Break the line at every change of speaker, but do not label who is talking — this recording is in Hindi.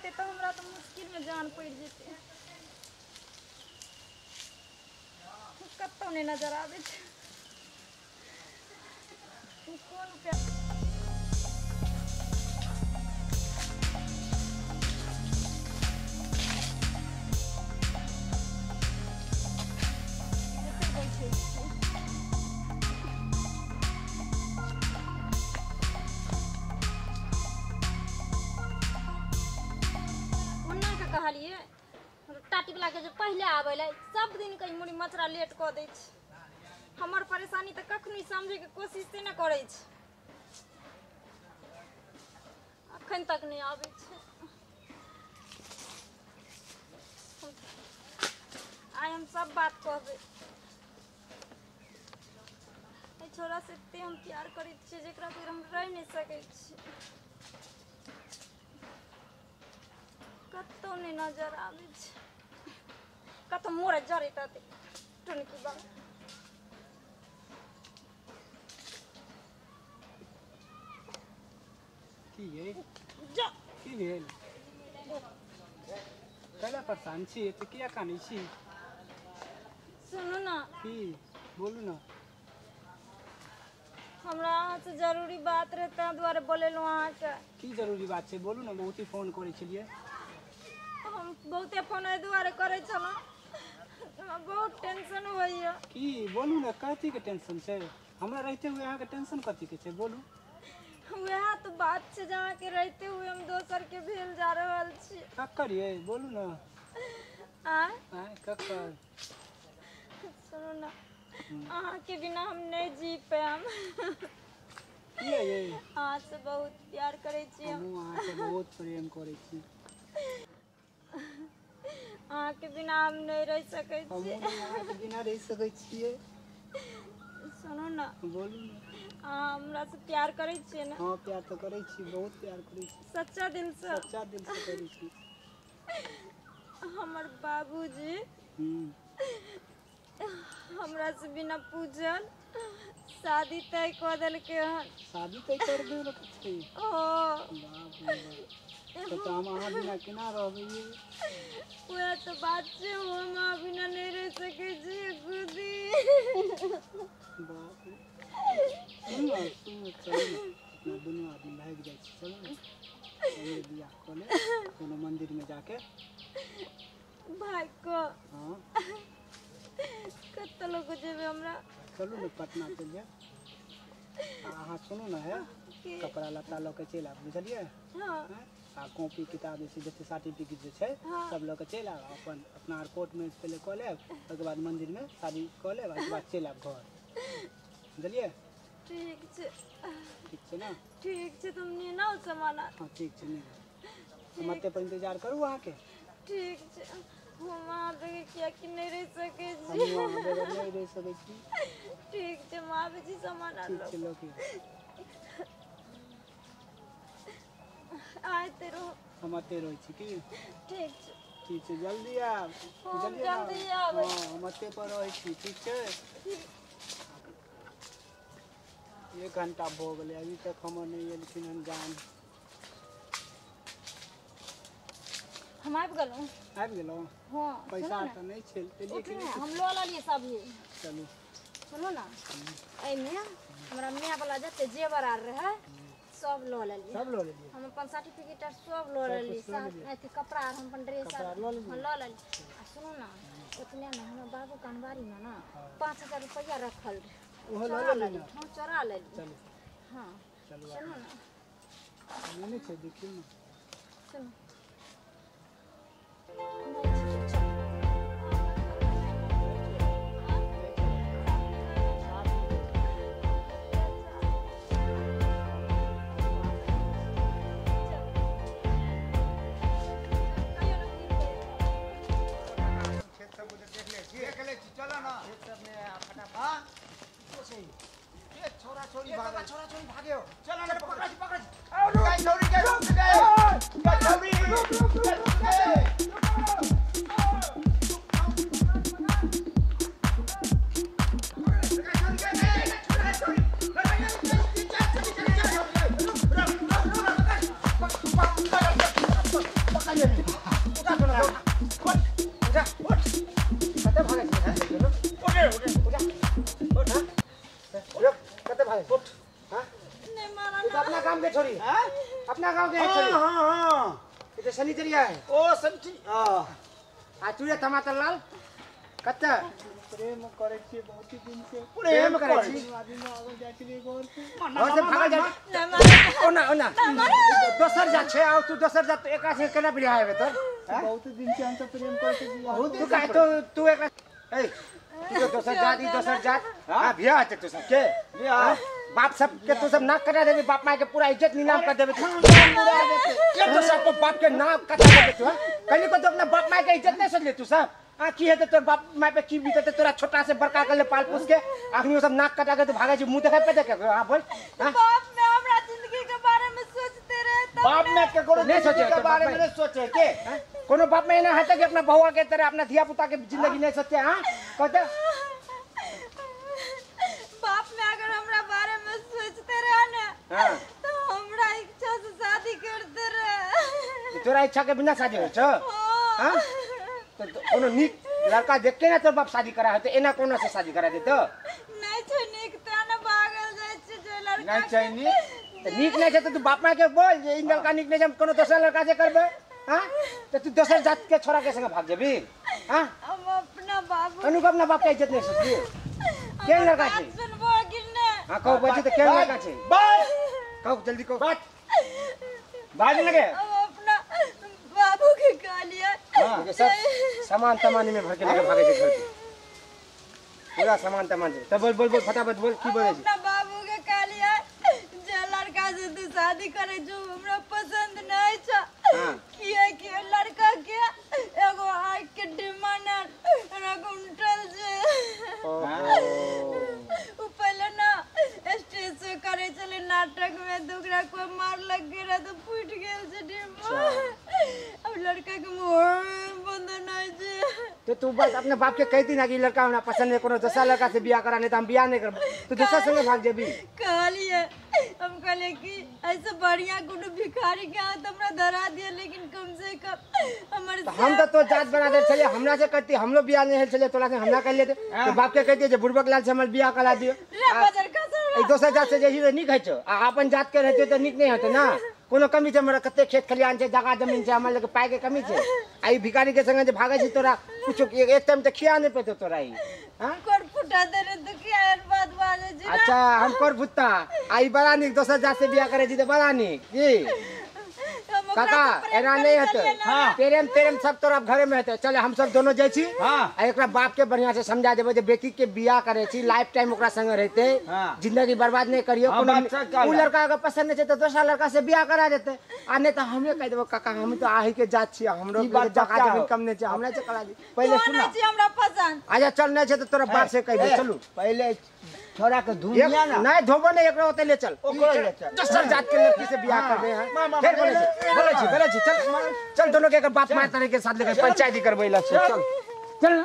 रहते तो हमरा तो मुश्किल में जान पड़ जेते। कत्तो नहीं नजर आवे कौन पे कहलिए टाटी वाला के जो पहले आवे सब दिन कहीं मुड़ी मछरा लेट क दे हमर परेशानी तो कखनी समझे के कोशिश से न करे अखन तक नहीं आवे आइ हम सब बात कहबे छोरा से ते हम प्यार करे छे जेकरा फिर हम रह नहीं सके छी कत्तो नहीं नजर आवे कत्तो मोरे जरे ताते टुनकी बा
की ये
जा
की भेल कला परेशान छी त किया कानी छी
सुनो ना
की बोलू ना
हमरा अहाँ से जरूरी बात रहे ता द्वारे बोलेलो अहाँ के
की जरूरी बात छै बोलू ना बहुत ही फोन करे छलिए
हम बहुते फोन ए दुआरे करे छलो बहुत टेंशन होइया
की बोलू ना कथी के टेंशन छै हमरा रहते हुए अहाँ के टेंशन कथी के छै बोलू
वह तो बात से जहाँ के रहते हुए हम दोसर के भेल जा रहल छी
कक्कर ये बोलू ना
आय
कक्कर
सुनो ना अहाँ के बिना हम नहीं जी पाएम
किया ये
अहाँ से बहुत प्यार करे छी
हम अहाँ से बहुत प्रेम करे छी
अहाँ के बिना हम नहीं रह सके छी
हम अहाँ के बिना रह सके छिए
सुनो ना
बोलू ना
हमरा से प्यार करे छी ना
हां प्यार तो करे छी बहुत प्यार करे छी
सच्चा दिल से
करे छी
हमर बाबूजी हमरा से बिना पूछल शादी तय कर दिल के
शादी तय कर दिल के
ओ
बाप रे तो हम अहाँ बिना केना रहबे
ओए तो बात से हम बिना नहीं रह सके जी खुदी
बाप रे सुन चलो अपना दोनों आदमी भाग जाए चलो हमरे बियाह कर ले कोनो मंदिर में जाके
भाई को
हां
कत लोग जेबे हमरा
चलू ना पटना चल जा अहाँ सुनो ना है कपड़ा लत्ता ल के चल आ बुझलिए
हां
आ कॉपी किताब जैसे जते सर्टिफिकेट जे छै सब ल के चल आ अपन अपना कोर्ट में पहले क लेब ओके बाद मंदिर में शादी क लेब ओके बाद चल आब घर बुझलिए
ठीक
छै ना
ठीक छै तुम नहीं ना सामान
हां ठीक छै नहीं मते पर इंतजार करू वहां के
ठीक छै हम आ बगे क्या कि नहीं रह सके
हम वहां बगैर नहीं रह सके छी
ठीक छै मां बेजी सामान आ लो
चलो के
आय तेरो
हम आते रही छी की
ठीक
छै जल्दी आ
जल्दी आब
हां हम आते पर रही छी ठीक छै 1 घंटा हो गए अभी तक हम नहीं है लेकिन हम जान
हम आबि गेलो हां
पैसा तो नहीं छल चलिए कि
हम लो लिए सब ये
चलू
सुनो ना ए में हमरा मियां वाला जते जेवर आर रहे सब लो लिए हम अपन सर्टिफिकेट सब लो लिए साथ कपड़ा हम अपन ड्रेस लो लिए सुनो ना इतने ना हम बाबू कानवारी में ना 5000 रुपया रखल
ओहो लो ले
हम चोरा ले
चलो
हां
चलो
सुनो ना
मैंने छै देखियो ना
सुनो
चलो ना सब में फटाफट हां ये छोरा छोरी भागे हो चलो ना पकड़ गाय छोरी के रुक गए छोरी हां
ये तो शनिचरिया है।
ओ संची
आ चूड़े टमाटर लाल कत्ते
प्रेम करे छी बहुत ही दिन से
प्रेम करे छी
आदमी आगे जाय छी घर से
घर से भागल जा
ना मारे
ओना ओना दोसर जात छे आ तू दोसर जात एका से केना बियाह हेबे तोर
बहुत दिन से हम सब प्रेम करते छी
तू का तू एक ए तू तो दोसर जात ई दोसर जात हां बियाह है तू सब के
बियाह
बाप सब के तू सब नाक कटा देबे बाप माई के पूरा इज्जत नीलाम कर देबे तू के तो सब को बाप के नाक कटा देबे तू कहीं को तो अपना बाप माई के इज्जत नहीं समझ ले तू सब आ की है तोर बाप माई पे की बीते तोरा छोटा से बड़का कर ले पाल पोस के आखिर सब नाक कटा के तू भागे छी मुंह देखै पे देखे हां बोल हां
बाप में हमरा जिंदगी के बारे में सोचते रहे तब
बाप में के करो
नहीं सोचे
के बारे में नहीं सोचे के
कोनो बाप में ना है कि अपना बहुआ के तरह अपना धिया पुता के जिंदगी नहीं सोचे हां कहते
बाप में अगर हमरा बारे में सोचते रहे ना
हां
तो हमरा इच्छा से शादी करते रहे
तोरा इच्छा के बिना शादी हो छ हां तो कोनो नीक लड़का देख के ना तोर बाप शादी करा है तो एना कोनो से शादी करा दे तो
नहीं छै नीक ताने भागल जाय छै जे लड़का
नहीं चाहिए
तो नीक नहीं है तो तू बाप माई के बोल जे इन लड़का नीक नहीं हम कोनो दोसर लड़का से करबे हां तो तू दोसर जात के छोरा के संग भाग जेबी हां
हम अपना बाबू
कनु को अपना बाप के इज्जत नहीं सोची के लड़का छै
सुनबो गिरने
हां कहो बच्चे तो के लड़का छै
बात
कहो जल्दी कहो
बात बाज लगे
हम अपना बाबू के गालिया
हां ये सब सामान तमानी में भर के लेके भागे छै घर के पूरा सामान तमान तब बोल बोल बोल फटाफट बोल की बोले
अपना बाबू के गालिया जे लड़का से तू शादी करे जो हमरा पसंद नहीं छ
हां
किए कि लड़का के एगो आँख के डिमांड रकुंटल जे उ पहले ना स्टेज से करे चले नाटक में दूसरा कोई मार लग गया तो फूट गेल से डिमा अब लड़का के मोह बंद नहीं जे
तो तू बस अपने बाप के कहती ना कि लड़का हमरा पसंद है कोनो दूसरा लड़का से बियाह करा नहीं तो हम बियाह नहीं करब तो दूसरा संगे भाग जेबी
कहलिए हम कहले कि ऐसे बढ़िया कोनो भिखारी के हाथ हमरा धरा दिए लेकिन कम से कम हमर
तो हम तो जात बना दे चले हमरा से करती हम लोग बियाह नहीं है चले तोला से हमरा कर लेते तो बाप के कहती जे बुड़बक लाल से हमर बियाह करा दियो
रे बजर का सर
ए दोसर जात से जही निक है छो आ अपन जात के रहते तो निक नहीं होते ना कोनो कमी छै हमरा कते खेत खलियान छै जगह जमीन छै हमरा लगे पाए के कमी छै आई भिखारी के संगे जे भागे छी तोरा कुछ एक टाइम त खिया नहीं पेतो तोरा ई हां
कोर फुटा दे रे तो क्या यार बात बाजे जी
अच्छा हम कर भुत्ता आई बड़ा निक दोसर जात से बियाह करे छी तो बड़ा निक की काका एना नहीं होते
हाँ।
प्रेम प्रेम सब तोरा घरे में होते चले हम सब दोनों जाय छी
हाँ।
आ एकरा बाप के बढ़िया से समझा देबे जे बेटी के बियाह करे छी लाइफ टाइम ओकरा संग रहते
हाँ।
जिंदगी बर्बाद नहीं करियो
हाँ,
कोनो
बात सच कहला।
उ लड़का अगर पसंद नहीं छै तो दूसरा लड़का से बियाह करा देते आ नहीं तो हमें कह देबो काका हम तो आही के जात छी हमरो
ई
के
बात
जगह
पक्का
जमीन
हो।
कम नहीं छै हमरा से करा दी पहले
तो
सुना
नहीं छी हमरा पसंद
आजा चल नहीं छै तो तोरा बाप से कह दे चलू
पहले छोरा के धुनिया ना
नहीं धोबो नहीं एकरा ओते ले चल
ओकरो ले चल।
दूसर जात के लड़की से बियाह करबे हैं फिर बोले छी चल चल दोनों के बाप मार तरह के साथ लेकर पंचायती करबै ला चल चल